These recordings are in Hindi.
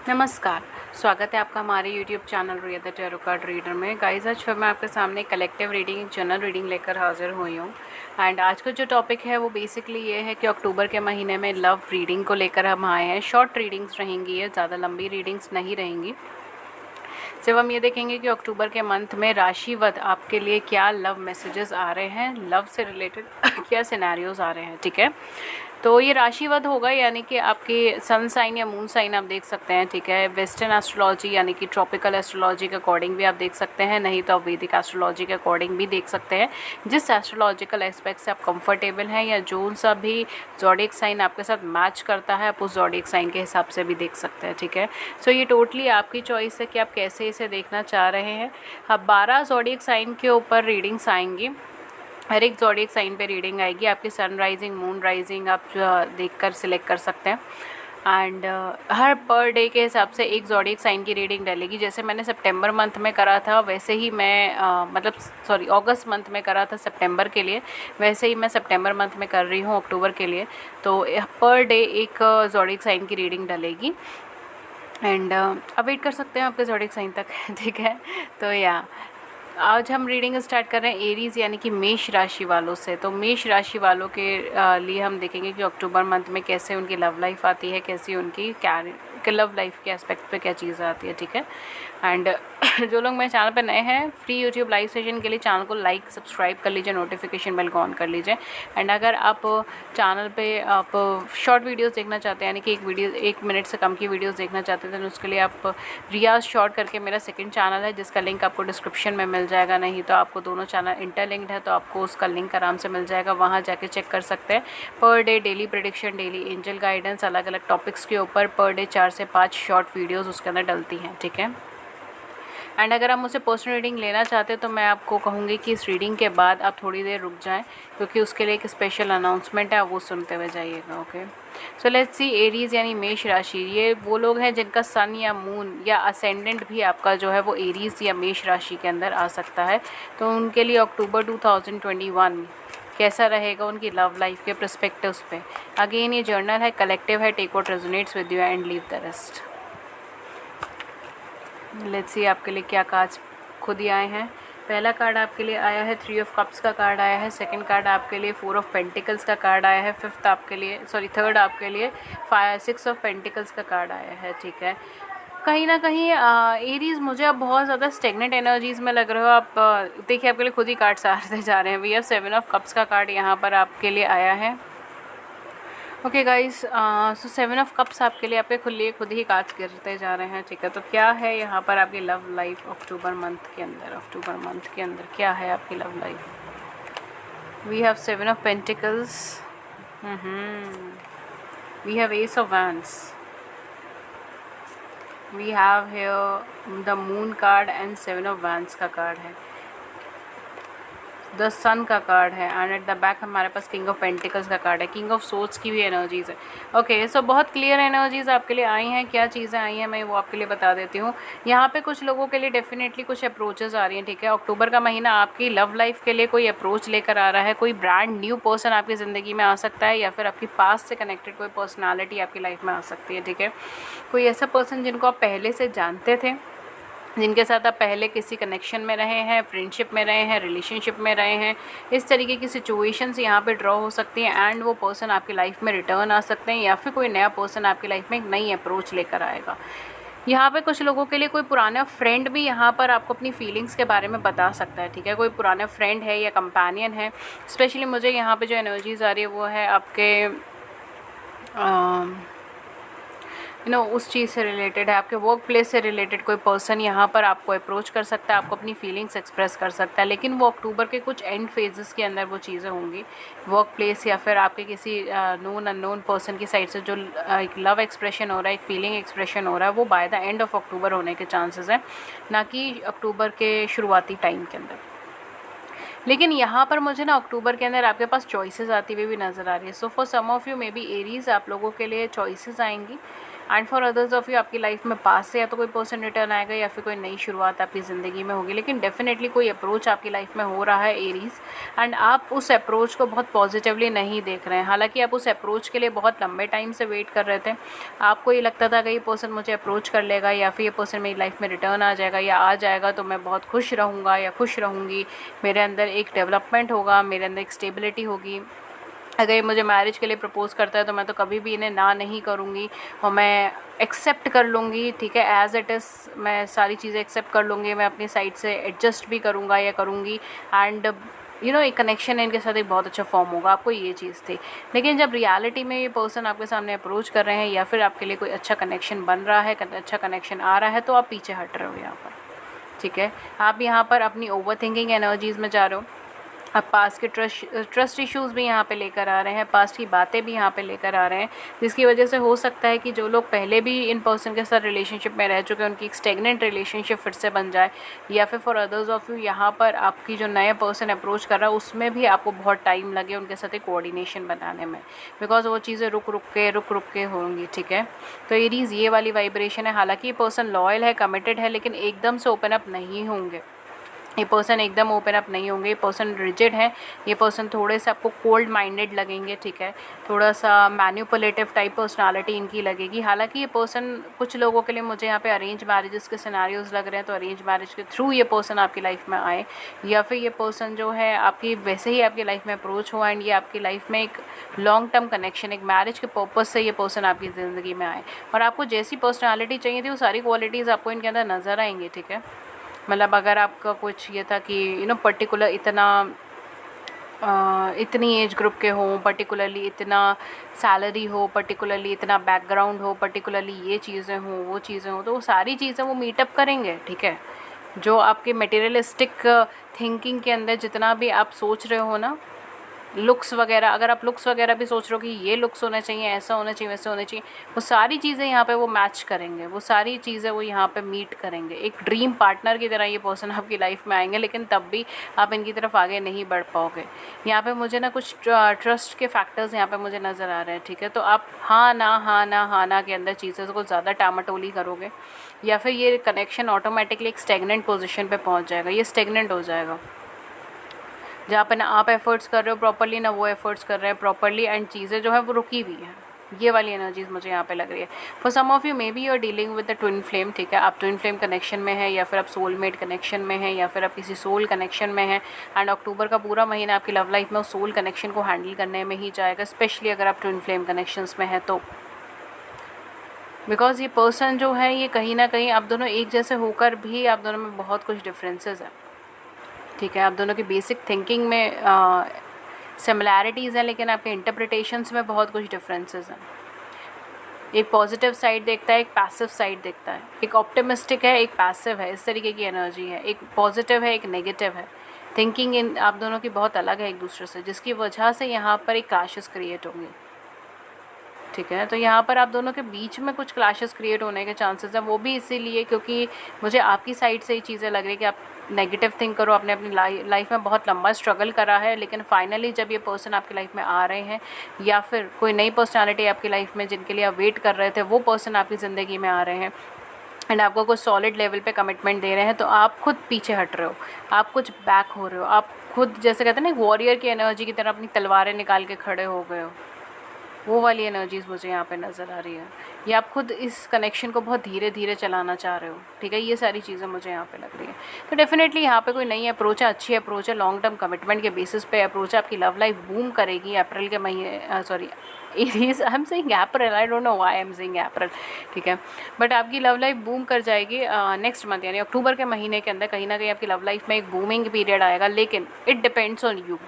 नमस्कार, स्वागत है आपका हमारे YouTube channel Riya the tarot card reader में। गाइस, आज फिर मैं आपके सामने कलेक्टिव रीडिंग, जनरल रीडिंग लेकर हाजिर हुई हूँ। एंड आज का जो टॉपिक है वो बेसिकली ये है कि अक्टूबर के महीने में लव रीडिंग को लेकर हम आए हैं। शॉर्ट रीडिंग्स रहेंगी, ये ज़्यादा लंबी रीडिंग्स नहीं रहेंगी। सिर्फ हम ये देखेंगे कि अक्टूबर के मंथ में राशिवत आपके लिए क्या लव मैसेजेस आ रहे हैं, लव से रिलेटेड क्या सिनेरियोज आ रहे हैं, ठीक है। तो ये राशिवत होगा, यानी कि आपकी सन साइन या मून साइन आप देख सकते हैं, ठीक है। वेस्टर्न एस्ट्रोलॉजी यानी कि ट्रॉपिकल एस्ट्रोलॉजी के अकॉर्डिंग भी आप देख सकते हैं, नहीं तो आप वैदिक एस्ट्रोलॉजी के अकॉर्डिंग भी देख सकते हैं। जिस एस्ट्रोलॉजिकल एस्पेक्ट से आप कंफर्टेबल हैं या जो सा भी ज़ोडिएक साइन आपके साथ मैच करता है, आप उस ज़ोडिएक साइन के हिसाब से भी देख सकते हैं, ठीक है। सो ये टोटली आपकी चॉइस है कि आप कैसे इसे देखना चाह रहे हैं। अब 12 ज़ोडिएक साइन के ऊपर रीडिंग्स आएंगी, हर एक ज़ोडिएक साइन पे रीडिंग आएगी। आपकी सन राइजिंग, मून राइजिंग आप देखकर सिलेक्ट कर सकते हैं। एंड हर पर डे के हिसाब से एक ज़ोडिएक साइन की रीडिंग डलेगी। जैसे मैंने सितंबर मंथ में करा था, वैसे ही मैं अगस्त मंथ में करा था सितंबर के लिए, वैसे ही मैं सितंबर मंथ में कर रही हूँ अक्टूबर के लिए। तो पर डे एक ज़ोडिएक साइन की रीडिंग डलेगी। एंड अब वेट कर सकते हैं आपके ज़ोडिएक साइन तक ठीक है। तो या आज हम रीडिंग स्टार्ट कर रहे हैं एरीज़ यानी कि मेष राशि वालों से। तो मेष राशि वालों के लिए हम देखेंगे कि अक्टूबर मंथ में कैसे उनकी लव लाइफ आती है, कैसी उनकी लव लाइफ के एस्पेक्ट पे क्या चीज़ आती है, ठीक है। एंड जो लोग मेरे चैनल पे नए हैं, फ्री यूट्यूब लाइव सेशन के लिए चैनल को लाइक सब्सक्राइब कर लीजिए, नोटिफिकेशन बेल को ऑन कर लीजिए। एंड अगर आप चैनल पे आप शॉर्ट वीडियोस देखना चाहते हैं, यानी कि 1 मिनट से कम की वीडियोस देखना चाहते हैं, तो उसके लिए आप रियाज शॉर्ट करके मेरा सेकंड चैनल है, जिसका लिंक आपको डिस्क्रिप्शन में मिल जाएगा। नहीं तो आपको दोनों चैनल इंटरलिंक्ड है, तो आपको उसका लिंक आराम से मिल जाएगा, वहाँ जाके चेक कर सकते हैं। Per day daily prediction, daily angel guidance, अलग अलग टॉपिक्स के ऊपर पर डे 4 से 5 शॉर्ट वीडियोज़ उसके अंदर डलती हैं, ठीक है। एंड अगर आप मुझसे पर्सनल रीडिंग लेना चाहते हैं, तो मैं आपको कहूँगी कि इस रीडिंग के बाद आप थोड़ी देर रुक जाएं, क्योंकि उसके लिए एक स्पेशल अनाउंसमेंट है, वो सुनते हुए जाइएगा, okay. So let's see Aries यानी मेष राशि। ये वो लोग हैं जिनका सन या मून या असेंडेंट भी आपका जो है वो एरीज़ या मेष राशि के अंदर आ सकता है। तो उनके लिए अक्टूबर 2021 कैसा रहेगा उनकी लव लाइफ के पर्सपेक्टिव्स पे। अगेन ये जर्नल है, कलेक्टिव है, take what resonates with you and leave the rest. Let's see आपके लिए क्या कार्ड्स खुद ही आए हैं। पहला कार्ड आपके लिए आया है 3 ऑफ कप्स का कार्ड आया है। सेकंड कार्ड आपके लिए 4 ऑफ पेंटिकल्स का कार्ड आया है। थर्ड आपके लिए 6 ऑफ पेंटिकल्स का कार्ड आया है, ठीक है। कहीं ना कहीं एरीज मुझे अब बहुत ज़्यादा स्टेगनेंट एनर्जीज़ में लग रहे हो आप। देखिए आपके लिए खुद ही कार्ड्स आते जा रहे हैं। वी हैव 7 ऑफ कप्स का कार्ड यहाँ पर आपके लिए आया है। Okay guys, so 7 of cups आपके लिए आपके खुद ही कार्ड्स गिरते जा रहे हैं, ठीक है। तो क्या है यहाँ पर आपकी लव लाइफ अक्टूबर मंथ के अंदर क्या है आपकी love life. We have 7 of pentacles, we have ace of wands, we have here the moon card and 7 of wands का कार्ड है, द सन का कार्ड है, एंड एट द बैक हमारे पास किंग ऑफ पेंटिकल्स का कार्ड है। किंग ऑफ सोर्ड्स की भी एनर्जीज़ है। ओके, सो बहुत क्लियर एनर्जीज़ आपके लिए आई हैं। क्या चीज़ें आई हैं मैं वो आपके लिए बता देती हूँ। यहाँ पे कुछ लोगों के लिए डेफिनेटली कुछ अप्रोचेस आ रही हैं, ठीक है। अक्टूबर का महीना आपकी लव लाइफ के लिए कोई अप्रोच लेकर आ रहा है। कोई ब्रांड न्यू पर्सन आपकी ज़िंदगी में आ सकता है, या फिर आपकी पास्ट से कनेक्टेड कोई पर्सनैलिटी आपकी लाइफ में आ सकती है, ठीक है। कोई ऐसा पर्सन जिनको आप पहले से जानते थे, जिनके साथ आप पहले किसी कनेक्शन में रहे हैं, फ्रेंडशिप में रहे हैं, रिलेशनशिप में रहे हैं, इस तरीके की सिचुएशंस यहाँ पे ड्रॉ हो सकती हैं। एंड वो पर्सन आपकी लाइफ में रिटर्न आ सकते हैं, या फिर कोई नया पर्सन आपकी लाइफ में एक नई अप्रोच लेकर आएगा। यहाँ पे कुछ लोगों के लिए कोई पुराना फ्रेंड भी यहाँ पर आपको अपनी फीलिंग्स के बारे में बता सकता है, ठीक है। कोई पुराना फ्रेंड है या कंपेनियन है। स्पेशली मुझे यहाँ पे जो एनर्जीज़ आ रही है वो है आपके उस चीज़ से रिलेटेड है, आपके वर्क प्लेस से रिलेटेड कोई पर्सन यहाँ पर आपको अप्रोच कर सकता है, आपको अपनी फीलिंग्स एक्सप्रेस कर सकता है। लेकिन वो अक्टूबर के कुछ एंड फेजेस के अंदर वो चीज़ें होंगी। वर्क प्लेस या फिर आपके किसी नोन अननोन पर्सन की साइड से जो एक लव एक्सप्रेशन हो रहा है, एक फीलिंग एक्सप्रेशन हो रहा है, वो by the end of October होने के चांसेस हैं, ना कि अक्टूबर के शुरुआती टाइम के अंदर। लेकिन यहाँ पर मुझे ना अक्टूबर के अंदर आपके पास चॉइसेस आती हुई भी नज़र आ रही है। So for some of you may be Aries, आप लोगों के लिए चॉइसेस आएंगी। And for others of you आपकी लाइफ में पास से या तो कोई पर्सन रिटर्न आएगा या फिर कोई नई शुरुआत आपकी ज़िंदगी में होगी, लेकिन डेफिनेटली कोई अप्रोच आपकी लाइफ में हो रहा है एरीज़, एंड आप उस अप्रोच को बहुत पॉजिटिवली नहीं देख रहे हैं। हालांकि आप उस अप्रोच के लिए बहुत लंबे टाइम से वेट कर रहे थे, आपको ये लगता था कि ये पर्सन मुझे अप्रोच कर लेगा या फिर ये पर्सन मेरी लाइफ में रिटर्न आ जाएगा या आ जाएगा तो मैं बहुत खुश रहूँगा या खुश रहूँगी, मेरे अंदर एक डेवलपमेंट होगा, मेरे अंदर एक स्टेबिलिटी होगी। अगर ये मुझे मैरिज के लिए प्रपोज़ करता है तो मैं तो कभी भी इन्हें ना नहीं करूँगी और मैं एक्सेप्ट कर लूँगी, ठीक है, एज़ इट इज़ मैं सारी चीज़ें एक्सेप्ट कर लूँगी, मैं अपनी साइड से एडजस्ट भी करूँगा या करूँगी, एंड एक कनेक्शन है इनके साथ एक बहुत अच्छा फॉर्म होगा। आपको ये चीज़ थी, लेकिन जब रियलिटी में ये पर्सन आपके सामने अप्रोच कर रहे हैं या फिर आपके लिए कोई अच्छा कनेक्शन बन रहा है, अच्छा कनेक्शन आ रहा है, तो आप पीछे हट रहे हो यहाँ पर, ठीक है। आप यहाँ पर अपनी ओवर थिंकिंग एनर्जीज़ में जा रहे हो, अब पास्ट के ट्रस्ट इश्यूज़ भी यहाँ पे लेकर आ रहे हैं, पास्ट की बातें भी यहाँ पे लेकर आ रहे हैं, जिसकी वजह से हो सकता है कि जो लोग पहले भी इन पर्सन के साथ रिलेशनशिप में रह चुके हैं उनकी एक स्टेगनेंट रिलेशनशिप फिर से बन जाए, या फिर फॉर अदर्स ऑफ यू यहाँ पर आपकी जो नया पर्सन अप्रोच कर रहा है उसमें भी आपको बहुत टाइम लगे उनके साथ एक कोऑर्डिनेशन बनाने में, बिकॉज वो चीज़ें रुक रुक के होंगी, ठीक है। तो एरीज़ ये वाली वाइब्रेशन है। हालांकि ये पर्सन लॉयल है, कमिटेड है, लेकिन एकदम से ओपन अप नहीं होंगे, ये पर्सन एकदम ओपन अप नहीं होंगे, ये पर्सन रिजिड है, ये पर्सन थोड़े से आपको कोल्ड माइंडेड लगेंगे, ठीक है, थोड़ा सा मैनिपुलेटिव टाइप पर्सनालिटी इनकी लगेगी। हालांकि ये पर्सन कुछ लोगों के लिए मुझे यहाँ पे अरेंज मैरिजेस के सिनेरियोज लग रहे हैं, तो अरेंज मैरिज के थ्रू ये पर्सन आपकी लाइफ में आए, या फिर ये पर्सन जो है आपकी वैसे ही आपकी लाइफ में अप्रोच हुआ एंड ये आपकी लाइफ में एक लॉन्ग टर्म कनेक्शन, एक मैरिज के पर्पज़ से ये पर्सन आपकी ज़िंदगी में आए, और आपको जैसी पर्सनैलिटी चाहिए थी वो सारी क्वालिटीज़ आपको इनके अंदर नज़र आएंगी, ठीक है। मतलब अगर आपका कुछ ये था कि पर्टिकुलर इतनी एज ग्रुप के हों, पर्टिकुलरली इतना सैलरी हो, पर्टिकुलरली इतना बैकग्राउंड हो, पर्टिकुलरली ये चीज़ें हों, वो चीज़ें हों, तो वो सारी चीज़ें वो मीटअप करेंगे, ठीक है। जो आपके मटेरियलिस्टिक थिंकिंग के अंदर जितना भी आप सोच रहे हो ना, लुक्स वगैरह, अगर आप लुक्स वगैरह भी सोच रहे हो कि ये लुक्स होना चाहिए, ऐसा होना चाहिए, वैसा होना चाहिए, वो सारी चीज़ें यहाँ पे वो मैच करेंगे, वो सारी चीज़ें वो यहाँ पे मीट करेंगे। एक ड्रीम पार्टनर की तरह ये पर्सन आपकी लाइफ में आएंगे, लेकिन तब भी आप इनकी तरफ आगे नहीं बढ़ पाओगे। यहाँ पे मुझे ना कुछ ट्रस्ट के फैक्टर्स यहाँ पे मुझे नज़र आ रहे हैं, ठीक है। तो आप हाँ ना के अंदर चीज़ों को ज़्यादा टामाटोली करोगे, या फिर ये कनेक्शन ऑटोमेटिकली एक स्टेगनेंट पोजिशन पर पहुँच जाएगा, ये स्टेगनेंट हो जाएगा। जहाँ पर ना आप एफ़र्ट्स कर रहे हो प्रॉपरली, ना वो एफ़र्ट्स कर रहे हैं प्रॉपरली, एंड चीज़ें जो है वो रुकी हुई हैं। ये वाली एनर्जीज़ मुझे यहाँ पे लग रही है। For some of you may be you are dealing with the twin flame, ठीक है। आप ट्विन फ्लेम कनेक्शन में है, या फिर आप सोलमेट कनेक्शन में है, या फिर आप किसी सोल कनेक्शन में है, एंड अक्टूबर का पूरा महीना आपकी लव लाइफ में उस सोल कनेक्शन को हैंडल करने में ही जाएगा, स्पेशली अगर आप ट्विन फ्लेम कनेक्शंस में है तो। बिकॉज ये पर्सन जो है ये कहीं ना कहीं आप दोनों एक जैसे होकर भी आप दोनों में बहुत कुछ डिफरेंसेस है, ठीक है। आप दोनों की बेसिक थिंकिंग में सिमिलैरिटीज़ हैं, लेकिन आपके इंटरप्रिटेशंस में बहुत कुछ डिफरेंसेस हैं। एक पॉजिटिव साइड देखता है, एक पैसिव साइड देखता है, एक ऑप्टिमिस्टिक है, एक पैसिव है, इस तरीके की एनर्जी है। एक पॉजिटिव है, एक नेगेटिव है। थिंकिंग इन आप दोनों की बहुत अलग है एक दूसरे से, जिसकी वजह से यहाँ पर एक क्लैशेस क्रिएट होंगे, ठीक है। तो यहाँ पर आप दोनों के बीच में कुछ क्लैशेस क्रिएट होने के चांसेस हैं, वो भी इसीलिए क्योंकि मुझे आपकी साइड से ये चीज़ें लग रही है कि आप नेगेटिव थिंक करो, आपने अपनी लाइफ में बहुत लंबा स्ट्रगल करा है, लेकिन फाइनली जब ये पर्सन आपकी लाइफ में आ रहे हैं, या फिर कोई नई पर्सनालिटी आपकी लाइफ में जिनके लिए आप वेट कर रहे थे, वो पर्सन आपकी ज़िंदगी में आ रहे हैं एंड आपको कुछ सॉलिड लेवल पे कमिटमेंट दे रहे हैं, तो आप खुद पीछे हट रहे हो, आप कुछ बैक हो रहे हो, आप खुद जैसे कहते हैं ना एक वॉरियर की एनर्जी की तरह अपनी तलवारें निकाल के खड़े हो गए हो। वो वाली एनर्जीज़ मुझे यहाँ पे नज़र आ रही है, या आप खुद इस कनेक्शन को बहुत धीरे धीरे चलाना चाह रहे हो, ठीक है। ये सारी चीज़ें मुझे यहाँ पे लग रही है। तो डेफिनेटली यहाँ पे कोई नई अप्रोच है, अच्छी अप्रोच है, लॉन्ग टर्म कमिटमेंट के बेसिस पे अप्रोच है। आपकी लव लाइफ बूम करेगी अप्रैल के महीने, sorry is I am saying April, I don't know why I am saying April, ठीक है। बट आपकी लव लाइफ बूम कर जाएगी नेक्स्ट मंथ, यानी अक्टूबर के महीने के अंदर कहीं ना कहीं आपकी लव लाइफ में एक बूमिंग पीरियड आएगा, लेकिन it depends on you,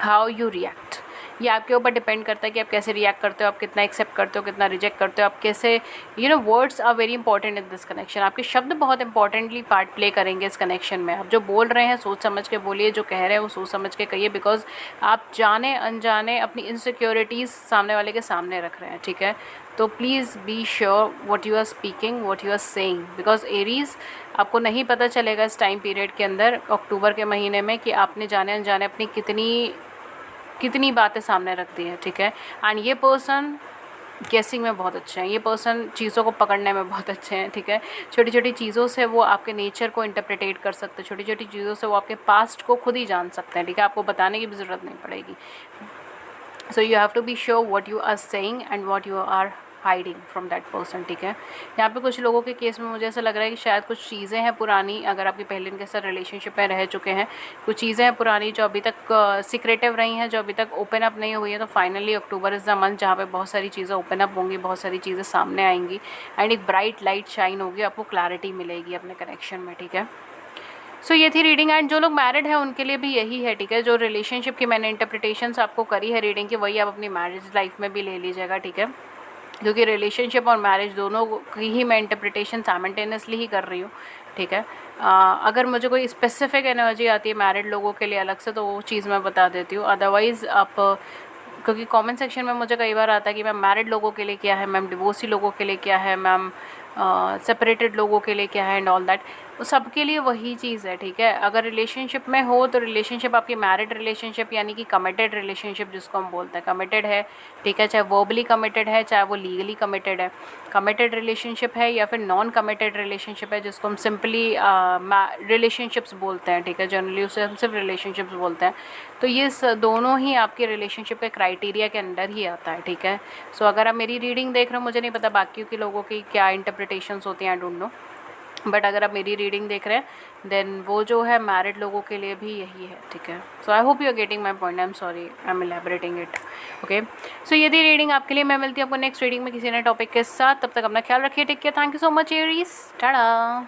how you react. ये आपके ऊपर डिपेंड करता है कि आप कैसे रिएक्ट करते हो, आप कितना एक्सेप्ट करते हो, कितना रिजेक्ट करते हो, आप कैसे words are very important in this connection. आपके शब्द बहुत इंपॉर्टेंटली पार्ट प्ले करेंगे इस कनेक्शन में। आप जो बोल रहे हैं सोच समझ के बोलिए, जो कह रहे हैं वो सोच समझ के कहिए, बिकॉज आप जाने अनजाने अपनी इनसिक्योरिटीज़ सामने वाले के सामने रख रहे हैं, ठीक है। तो please be sure what you are speaking, what you are saying, because Aries आपको नहीं पता चलेगा इस टाइम पीरियड के अंदर, अक्टूबर के महीने में, कि आपने जाने अनजाने अपनी कितनी बातें सामने रख दी है, ठीक है। एंड ये पर्सन गेसिंग में बहुत अच्छे हैं, ये पर्सन चीज़ों को पकड़ने में बहुत अच्छे हैं, ठीक है। छोटी छोटी चीज़ों से वो आपके नेचर को इंटरप्रिटेट कर सकते हैं, छोटी छोटी चीज़ों से वो आपके पास्ट को खुद ही जान सकते हैं, ठीक है। आपको बताने की भी ज़रूरत नहीं पड़ेगी। So you have to be sure what you are saying and what you are hiding from that person, ठीक है। यहाँ पे कुछ लोगों के केस में मुझे ऐसा लग रहा है कि शायद कुछ चीज़ें हैं पुरानी, अगर आपके पहले इनके साथ रिलेशनशिप में रह चुके हैं, कुछ चीज़ें हैं पुरानी जो अभी तक सीक्रेटिव रही हैं, जो अभी तक ओपन अप नहीं हुई है। तो finally October is the month जहाँ पे बहुत सारी चीज़ें ओपन अप होंगी, बहुत सारी चीज़ें सामने आएंगी एंड एक ब्राइट लाइट शाइन होगी, आपको क्लैरिटी मिलेगी अपने कनेक्शन में, ठीक है। सो ये थी रीडिंग एंड जो लोग मैरिड हैं उनके लिए भी यही है, ठीक है। जो रिलेशनशिप की मैंने इंटरप्रिटेशंस आपको करी है रीडिंग की, वही आप अपनी मैरिज लाइफ में भी ले लीजिएगा, ठीक है। क्योंकि रिलेशनशिप और मैरिज दोनों की ही मैं इंटरप्रिटेशन साइमल्टेनियसली ही कर रही हूँ, ठीक है। अगर मुझे कोई स्पेसिफिक एनर्जी आती है मैरिड लोगों के लिए अलग से, तो वो चीज़ मैं बता देती हूँ। अदरवाइज़ आप, क्योंकि कमेंट सेक्शन में मुझे कई बार आता है कि मैम मैरिड लोगों के लिए क्या है, मैम डिवोर्सी लोगों के लिए क्या है, मैम सेपरेटेड लोगों के लिए क्या है एंड ऑल दैट। सबके लिए वही चीज़ है, ठीक है। अगर रिलेशनशिप में हो तो रिलेशनशिप आपकी मैरिड रिलेशनशिप यानी कि कमिटेड रिलेशनशिप जिसको हम बोलते हैं, कमिटेड है, ठीक है। चाहे वर्बली कमिटेड है, चाहे वो लीगली कमिटेड है, कमिटेड रिलेशनशिप है या फिर नॉन कमिटेड रिलेशनशिप है जिसको हम सिंपली रिलेशनशिप्स बोलते हैं, ठीक है। जनरली उसे हम सिर्फ रिलेशनशिप्स बोलते हैं। तो ये दोनों ही आपके रिलेशनशिप के क्राइटेरिया के अंडर ही आता है, ठीक है। सो अगर आप मेरी रीडिंग देख रहे हो, मुझे नहीं पता बाकी के लोगों की क्या इंटरप्रिटेशंस होती हैं, आई डोंट नो, बट अगर आप मेरी रीडिंग देख रहे हैं देन वो जो है मैरिड लोगों के लिए भी यही है, ठीक है। So I hope you are getting my point, I am sorry I am elaborating it, okay. So ये थी रीडिंग आपके लिए, मैं मिलती हूँ आपको नेक्स्ट रीडिंग में किसी नए टॉपिक के साथ। तब तक अपना ख्याल रखिए, take care, thank you so much Aries, Tata.